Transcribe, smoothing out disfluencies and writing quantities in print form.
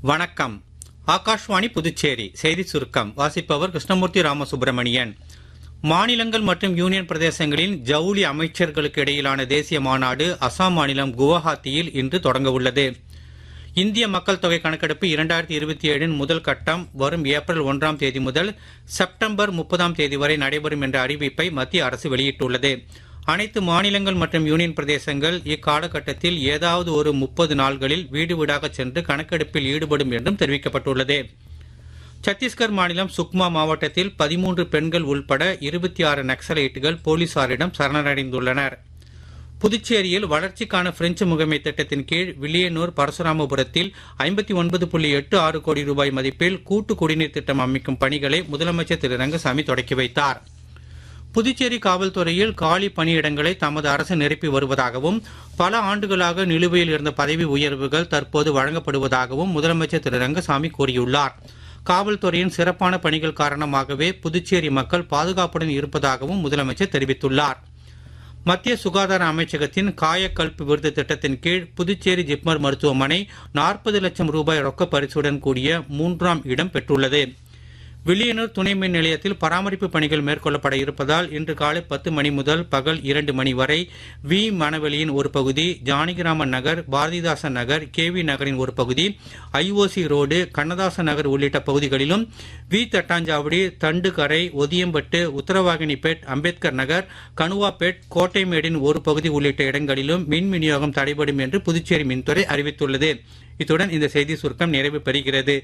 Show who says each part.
Speaker 1: வணக்கம். ஆகாஷ்வாணி புதுச்சேரி செய்தி சுருக்கம் வாசிப்பவர் கிருஷ்ணமூர்த்தி ராமசுப்பிரமணியன். மாநிலங்கள் மற்றும் யூனியன் பிரதேசங்களின் ஜவுளி அமைச்சர்களுக்கு இடையிலான தேசிய மாநாடு அசாம் மாநிலம் குவஹாத்தியில் இன்று தொடங்க உள்ளது. இந்திய மக்கள் தொகை கணக்கெடுப்பு 2027 முதல் கட்டம் வரும் ஏப்ரல் 1ஆம் தேதி முதல் செப்டம்பர் 30ஆம் தேதி வரை நடைபெறும் என்ற அறிவிப்பை மத்திய அரசு வெளியிட்டுள்ளது. அனைத்து மாநிலங்கள் மற்றும் யூனியன் பிரதேசங்கள் இக்காலகட்டத்தில் ஏதாவது ஒரு 30 நாள்களில் வீடு வீடாக சென்று கணக்கெடுப்பில் ஈடுபடும் என்றும் தெரிவிக்கப்பட்டுள்ளது. சத்தீஸ்கர் மாநிலம் சுக்மா மாவட்டத்தில் 13 பெண்கள் உள்பட 26 நக்சலைட்டுகள் போலீசாரிடம் சரணடைந்துள்ளனர். புதுச்சேரியில் வளர்ச்சிக்கான பிரெஞ்சு முகமை திட்டத்தின் கீழ் வில்லியனூர் பரசுராமபுரத்தில் 59.86 கோடி ரூபாய் மதிப்பில் கூட்டு குடிநீர் திட்டம் அமைக்கும் பணிகளை முதலமைச்சர் திரு ரங்கசாமி தொடக்கி வைத்தார். புதுச்சேரி காவல்துறையில் காலி பணியிடங்களை தமது அரசு நிரப்பி வருவதாகவும் பல ஆண்டுகளாக நிலுவையில் இருந்த பதவி உயர்வுகள் தற்போது வழங்கப்படுவதாகவும் முதலமைச்சர் திரு ரங்கசாமி கூறியுள்ளார். காவல்துறையின் சிறப்பான பணிகள் காரணமாகவே புதுச்சேரி மக்கள் பாதுகாப்புடன் இருப்பதாகவும் முதலமைச்சர் தெரிவித்துள்ளார். மத்திய சுகாதார அமைச்சகத்தின் காயக்கல்ப் விருது திட்டத்தின் கீழ் புதுச்சேரி ஜிப்மர் மருத்துவமனை 40 லட்சம் ரூபாய் ரொக்க பரிசுடன் கூடிய 3ஆம் இடம் பெற்றுள்ளது. வில்லியனூர் துணை மின் நிலையத்தில் பராமரிப்பு பணிகள் மேற்கொள்ளப்பட இருப்பதால் இன்று காலை 10 மணி முதல் பகல் 2 மணி வரை வி மணவெளியின் ஒரு பகுதி, ஜானகிராமன் நகர், பாரதிதாசன் நகர், கேவி நகரின் ஒரு பகுதி, ஐஓசி ரோடு, கண்ணதாசன் நகர் உள்ளிட்ட பகுதிகளிலும், வி தட்டாஞ்சாவடி, தண்டுகரை, ஒதியம்பட்டு, உத்தரவாகினிபேட், அம்பேத்கர் நகர், கனுவாபேட், கோட்டைமேடின் ஒரு பகுதி உள்ளிட்ட இடங்களிலும் மின் விநியோகம் தடைபடும் என்று புதுச்சேரி மின்துறை அறிவித்துள்ளது. இத்துடன் இந்த செய்தி சுருக்கம் நிறைவு பெறுகிறது.